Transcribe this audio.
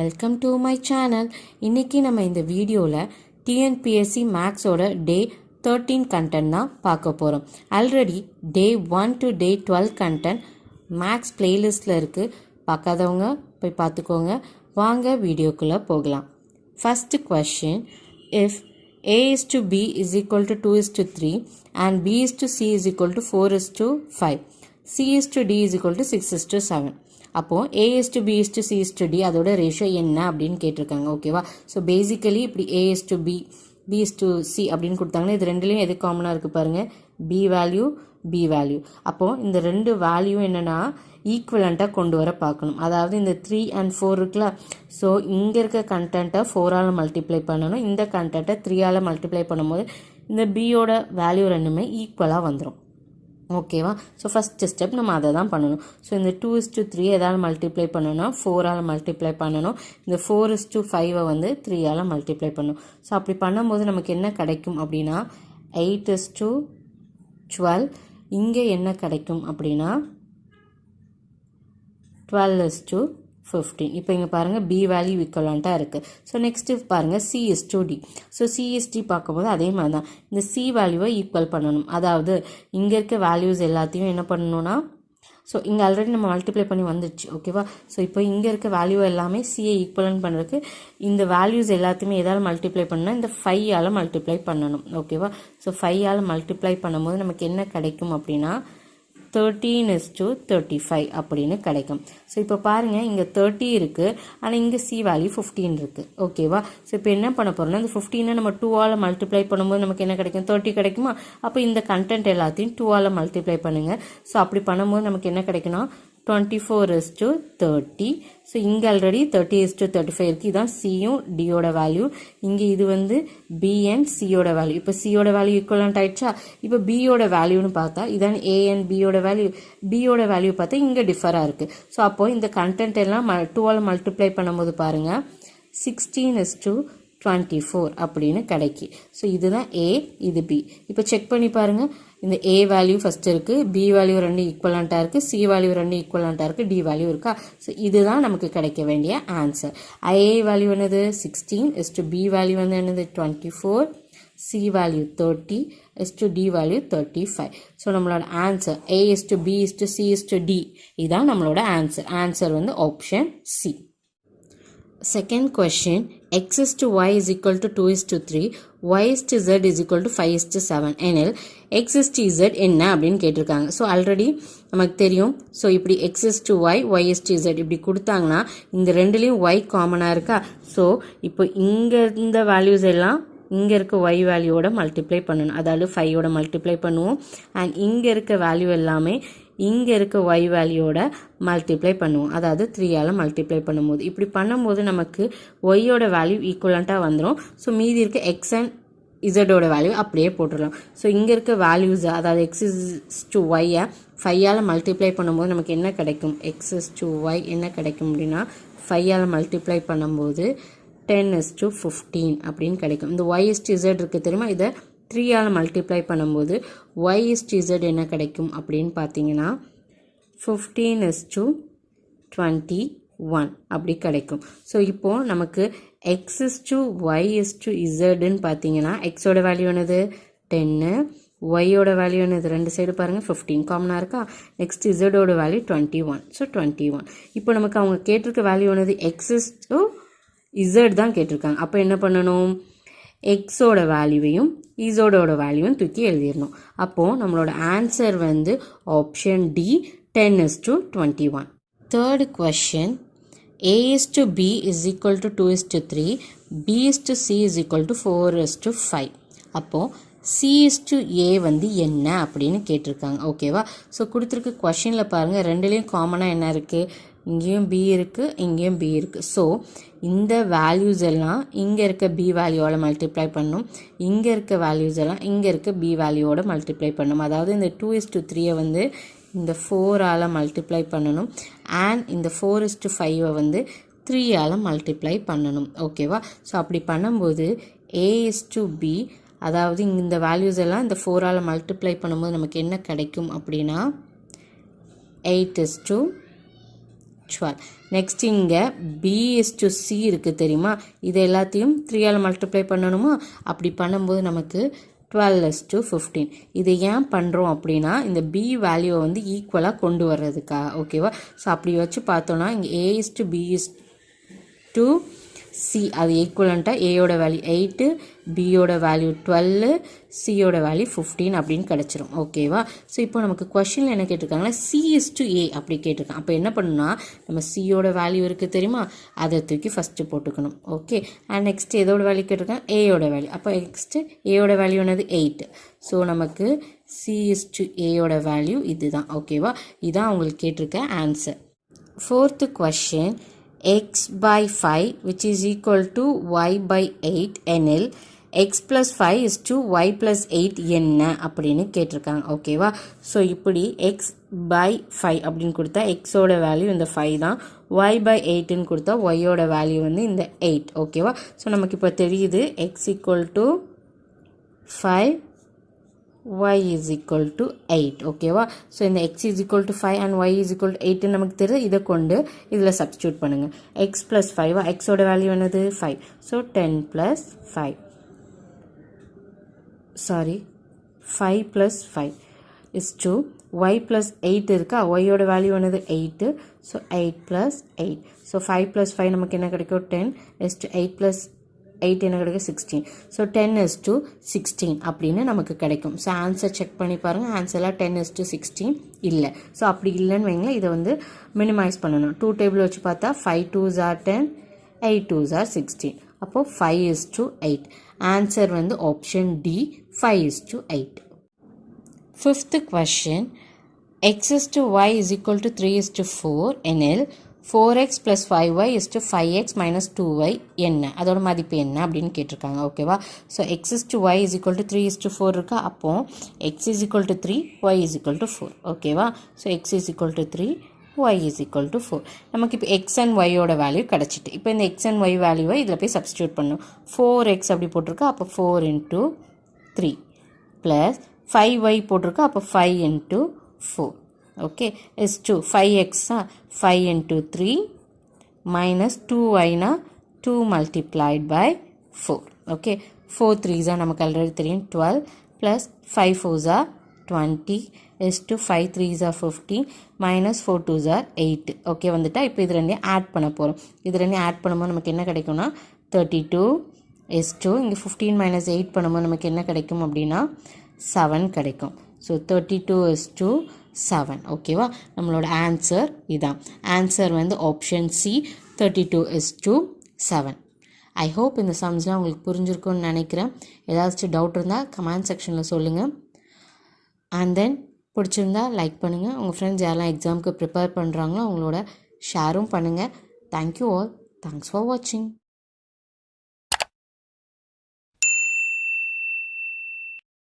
Welcome to my channel. இன்றைக்கி நம்ம இந்த வீடியோவில் டிஎன்பிஎஸ்சி மேக்ஸோட டே 13 கண்டென்ட் தான் பார்க்க போகிறோம். Already day 1 to day 12 content maths பிளேலிஸ்டில் இருக்குது. பார்க்காதவங்க போய் பார்த்துக்கோங்க. வாங்க வீடியோக்குள்ளே போகலாம். First question, if A is to B is equal to 2 is to 3 and B is to C is equal to 4 is to 5, C is to D is equal to 6 is to 7. அப்போது A is to B is to C is to D அதோட ratio என்ன அப்படின்னு கேட்டிருக்காங்க. ஓகேவா? So basically இப்படி A is to B, B is to C அப்படின்னு கொடுத்தாங்கன்னா இது ரெண்டுலேயும் எது காமனாக இருக்குது பாருங்கள், B வேல்யூ B வேல்யூ. அப்போது இந்த ரெண்டு வேல்யூ என்னென்னா ஈக்குவலண்ட்டாக கொண்டு வர பார்க்கணும். அதாவது இந்த 3 and 4 இருக்குல்ல, ஸோ இங்கே இருக்க கண்டென்ட்டை 4ஆல் மல்டிப்ளை பண்ணணும், இந்த கண்டென்ட்டை 3ஆல் மல்டிப்ளை பண்ணும்போது இந்த பியோட வேல்யூ ரெண்டுமே ஈக்குவலாக வந்துடும். ஓகேவா? ஸோ ஃபஸ்ட்டு ஸ்டெப் நம்ம அதை தான் பண்ணணும். ஸோ இந்த 2 is to 3 எதாவது மல்டிப்ளை பண்ணணும்னா 4ஆல் மல்டிப்ளை பண்ணணும். இந்த 4 is to 5 வந்து 3ஆல் மல்டிப்ளை பண்ணணும். ஸோ அப்படி பண்ணும்போது நமக்கு என்ன கிடைக்கும் அப்படின்னா 8 is to 12. இங்கே என்ன கிடைக்கும் அப்படின்னா 12 is to 15. இப்போ இங்கே பாருங்கள் B வேல்யூ ஈக்குவலண்ட்டாக இருக்குது. ஸோ நெக்ஸ்ட்டு பாருங்கள் C is to D. So C is D பார்க்கும்போது அதே மாதிரி தான் இந்த C வேல்யூவை ஈக்குவல் பண்ணணும். அதாவது இங்கே இருக்க வேல்யூஸ் எல்லாத்தையும் என்ன பண்ணணும்னா, ஸோ இங்கே ஆல்ரெடி நம்ம மல்டிப்ளை பண்ணி வந்துடுச்சு. ஓகேவா? ஸோ இப்போ இங்கே இருக்க வேல்யூ எல்லாமே சியை ஈக்குவலன் பண்ணுறதுக்கு இந்த வேல்யூஸ் எல்லாத்தையுமே எதால் மல்டிப்ளை பண்ணால் இந்த 5ஆல் மல்டிப்ளை பண்ணணும். ஓகேவா? ஸோ 5ஆல் மல்டிப்ளை பண்ணும்போது நமக்கு என்ன கிடைக்கும் அப்படின்னா 13 is to 35 அப்படின்னு கிடைக்கும். ஸோ இப்போ பாருங்கள் இங்கே 30 இருக்குது, ஆனால் இங்கே C வேல்யூ 15 இருக்குது. ஓகேவா? ஸோ இப்போ என்ன பண்ண போகிறோம்னா இந்த 15 நம்ம 2ஆல் மல்டிப்ளை பண்ணும்போது நமக்கு என்ன கிடைக்கும், 30 கிடைக்குமா? அப்போ இந்த கண்டென்ட் எல்லாத்தையும் 2ஆல் மல்டிப்ளை பண்ணுங்கள். ஸோ அப்படி பண்ணும்போது நமக்கு என்ன கிடைக்குன்னா 24 is to 30. ஸோ இங்கே ஆல்ரெடி 30 is to 35 இருக்குது. இதுதான் சியும் டியோட வேல்யூ. இங்கே இது வந்து பி அண்ட் சியோட வேல்யூ. இப்போ சியோட வேல்யூ ஈக்குவலண்ட் ஆயிடுச்சா? இப்போ பியோட வேல்யூன்னு பார்த்தா இதான் ஏ அண்ட் பியோட வேல்யூ. பியோட வேல்யூ பார்த்தா இங்கே டிஃபராக இருக்குது. ஸோ அப்போது இந்த கண்டென்ட் எல்லாம் 2ஆல் மல்டிப்ளை பண்ணும்போது பாருங்கள் 16 is to 24 அப்படின்னு கிடைக்கி. ஸோ இதுதான் ஏ, இது பி. இப்போ செக் பண்ணி பாருங்கள். இந்த ஏ வேல்யூ ஃபஸ்ட்டு இருக்குது, பி வேல்யூ ரெண்டு ஈக்குவலண்ட்டாக இருக்குது, சி வேல்யூ ரெண்டு ஈக்குவலண்ட்டாக இருக்குது, டி வேல்யூ இருக்கா? ஸோ இதுதான் நமக்கு கிடைக்க வேண்டிய ஆன்சர். ஏ வேல்யூ என்னது 16 is to பி வேல்யூ வந்து என்னது 24, C value 30 is to D value 35. So நம்மளோட answer A is to B is to C is to D. இதுதான் நம்மளோட ஆன்சர். ஆன்சர் வந்து option C. Second question, x is to y is equal to 2 is to 3, y is to z is equal to 5 is to 7 எனில் x is to z என்ன அப்படின்னு கேட்டிருக்காங்க. So already நமக்கு தெரியும். So இப்படி x is to y, y is to z இப்படி கொடுத்தாங்கன்னா இந்த ரெண்டுலேயும் y காமனாக இருக்கா? ஸோ இப்போ இங்கே இந்த வேல்யூஸ் எல்லாம் இங்கே இருக்க y வேல்யூவோட மல்டிப்ளை பண்ணணும். அதாவது 5ஓட மல்டிப்ளை பண்ணுவோம். அண்ட் இங்கே இருக்க வேல்யூ எல்லாமே இங்கே இருக்க y வேல்யூவோட மல்டிப்ளை பண்ணுவோம். அதாவது 3ஆல் மல்டிப்ளை பண்ணும்போது இப்படி பண்ணும்போது நமக்கு ஒய்யோட வேல்யூ ஈக்குவலண்ட்டாக வந்துடும். ஸோ மீதி இருக்க எக்ஸ் அண்ட் இசட்டோட வேல்யூ அப்படியே போட்டுடலாம். ஸோ இங்கே இருக்க வேல்யூஸ் அதாவது எக்ஸ் இஸ் டு ஒய்யை 5ஆல் மல்டிப்ளை பண்ணும்போது நமக்கு என்ன கிடைக்கும், எக்ஸ் இஸ் டு ஒய் என்ன கிடைக்கும் அப்படின்னா 5ஆல் மல்டிப்ளை பண்ணும்போது 10 is to 15 அப்படின்னு கிடைக்கும். இந்த y is to z இருக்குது தெரியுமா, இதை 3ஆல் மல்டிப்ளை பண்ணும்போது y is to z என்ன கிடைக்கும் அப்படின்னு பார்த்தீங்கன்னா 15 is to 21 அப்படி கிடைக்கும். ஸோ இப்போது நமக்கு x is to y is to zன்னு பார்த்தீங்கன்னா எக்ஸோட வேல்யூ என்னது 10, ஒய்யோட வேல்யூ என்னது ரெண்டு சைடு பாருங்கள் 15 காமனாக இருக்கா? நெக்ஸ்ட் இசடோட வேல்யூ 21. ஸோ 21. இப்போ நமக்கு அவங்க கேட்டிருக்க வேல்யூ என்னது எக்ஸ் இஸ் டு இசட் தான் கேட்டிருக்காங்க. அப்போ என்ன பண்ணணும், எக்ஸோட வேல்யூவையும் இசோடோட வேல்யூவும் தூக்கி எழுதிடணும். அப்போது நம்மளோட ஆன்சர் வந்து option D 10 is to 21. Third question, a is to b is equal to 2 is to 3, b is to c is equal to 4 is to 5. அப்போது c is to a வந்து என்ன அப்படின்னு கேட்டிருக்காங்க. ஓகேவா? ஸோ கொடுத்துருக்க கொஷினில் பாருங்கள் ரெண்டுலேயும் காமனாக என்ன இருக்குது, இங்கேயும் b இருக்குது, இங்கேயும் b இருக்குது. ஸோ இந்த வேல்யூஸ் எல்லாம் இங்கே இருக்க b வேல்யூவோட மல்டிப்ளை பண்ணணும், இங்கே இருக்க வேல்யூஸ் எல்லாம் இங்கே இருக்க b வேல்யூவோட மல்டிப்ளை பண்ணணும். அதாவது இந்த 2 is to 3 வந்து இந்த 4ஆல் மல்டிப்ளை பண்ணணும் அண்ட் இந்த 4 is to 5 வந்து 3ஆல் மல்டிப்ளை பண்ணணும். ஓகேவா? ஸோ அப்படி பண்ணும்போது a is to b, அதாவது இந்த வேல்யூஸ் எல்லாம் இந்த 4ஆல் மல்டிப்ளை பண்ணும்போது நமக்கு என்ன கிடைக்கும் அப்படின்னா 8 is to 12. நெக்ஸ்ட் இங்கே B/C இருக்குது தெரியுமா, இது எல்லாத்தையும் 3ஆல் மல்டிப்ளை பண்ணணுமா, அப்படி பண்ணும்போது நமக்கு 12:15. இது ஏன் பண்ணுறோம் அப்படின்னா இந்த B வேல்யூவை வந்து ஈக்குவலாக கொண்டு வர்றதுக்கா, ஓகேவா. ஸோ அப்படி வச்சு பார்த்தோன்னா இங்கே A/B/C அது ஈக்குவலண்ட்டாக ஏயோட வேல்யூ 8, பியோட வேல்யூ 12, சியோட வேல்யூ 15 அப்படின்னு கிடச்சிரும், ஓகேவா. ஸோ இப்போ நமக்கு கொஷினில் என்ன கேட்டிருக்காங்கன்னா C/A அப்படி கேட்டிருக்காங்க. அப்போ என்ன பண்ணணும்னா நம்ம சியோட வேல்யூ இருக்குது தெரியுமா, அதை தூக்கி ஃபஸ்ட்டு போட்டுக்கணும், ஓகே. அண்ட் நெக்ஸ்ட் எதோட வேல்யூ கேட்டிருக்காங்க, ஏயோட வேல்யூ. அப்போ நெக்ஸ்ட்டு ஏயோட வேல்யூ என்னது 8. ஸோ நமக்கு C/Aயோட வேல்யூ இதுதான், ஓகேவா. இதுதான் அவங்களுக்கு கேட்டிருக்க answer. 4th question, x by 5 which is equal to y by 8 எனில் x plus 5 is to y plus 8 என்ன அப்படின்னு கேட்டிருக்காங்க, ஓகேவா. ஸோ இப்படி x by 5 அப்படின்னு கொடுத்தா எக்ஸோட வேல்யூ இந்த 5 தான், y by 8ன்னு கொடுத்தா yயோட வேல்யூ வந்து இந்த 8, ஓகேவா. ஸோ நமக்கு இப்போ தெரியுது x equal to 5, y is equal to 8, ஓகேவா. ஸோ இந்த x is equal to 5 and y is equal to 8 நமக்கு தெரியுது. இதை கொண்டு இதில் சப்ஸ்டியூட் பண்ணுங்கள். x plus 5 எக்ஸோட வேல்யூ என்னது 5. So 10 plus 5 5 plus 5 is to y plus 8 இருக்கா, yயோட வேல்யூ என்னது 8. So 8 plus 8. ஸோ 5 plus 5 நமக்கு என்ன கிடைக்கும் 10 is to 8 plus 8 என்ன கிடைக்கும் 16. ஸோ 10:16 அப்படின்னு நமக்கு கிடைக்கும். ஸோ ஆன்சர் செக் பண்ணி பாருங்கள். ஆன்சரில் 10:16 இல்லை. ஸோ அப்படி இல்லைன்னு வைங்களேன், இதை வந்து மினிமைஸ் பண்ணணும். 2 டேபிள் வச்சு பார்த்தா 5 2s are 10, 8 2s are 16. அப்போது 5:8. ஆன்சர் வந்து option D 5:8. 5th question, x is to y is equal to 3:4 எனில் 4x plus 5y is to 5x minus 2y என்ன, அதோட மதிப்பு என்ன அப்படின்னு கேட்டிருக்காங்க, ஓகேவா. So x is to y is equal to 3:4 இருக்கா, அப்போ x is equal to 3, y is equal to 4, ஓகேவா. So x is equal to 3, y is equal to 4. நமக்கு இப்போ x and yயோட வேல்யூ கிடச்சிட்டு, இப்போ இந்த x and y வேல்யூவை இதில் போய் சப்ஸ்டியூட் பண்ணணும். 4x அப்படி போட்டிருக்கா, அப்போ 4 into 3 ப்ளஸ் 5y போட்டிருக்கா, அப்போ 5 into 4, okay, is to 5x 5 into 3 minus 2y na 2 multiplied by 4, okay. 4 3s நமக்கு ஆல்ரெடி தெரியும் 12 plus 5 4s are 20 is to 5 3s are 15 minus 4 2s are 8, okay. வந்துட்டா இப்போ இது ரெண்டையும் ஆட் பண்ண போகிறோம். இது ரெண்டையும் ஆட் பண்ணும்போது நமக்கு என்ன கிடைக்கும்னா 32 is to இங்கே 15 minus 8 பண்ணும்போது நமக்கு என்ன கிடைக்கும் அப்படின்னா 7 கிடைக்கும். ஸோ 32 is to 7, ஓகேவா. நம்மளோட ஆன்சர் இதான். ஆன்சர் வந்து option C 32 is to 7. I hope இந்த சம்ஸ்லாம் உங்களுக்கு புரிஞ்சிருக்கும்னு நினைக்கிறேன். ஏதாச்சும் டவுட் இருந்தால் கமெண்ட் செக்ஷனில் சொல்லுங்கள். அண்ட் தென் பிடிச்சிருந்தா லைக் பண்ணுங்கள். உங்கள் ஃப்ரெண்ட்ஸ் யாரெல்லாம் எக்ஸாமுக்கு ப்ரிப்பேர் பண்ணுறாங்களோ அவங்களோட ஷேரும் பண்ணுங்கள். Thank you all. தேங்க்ஸ் ஃபார் வாட்சிங்.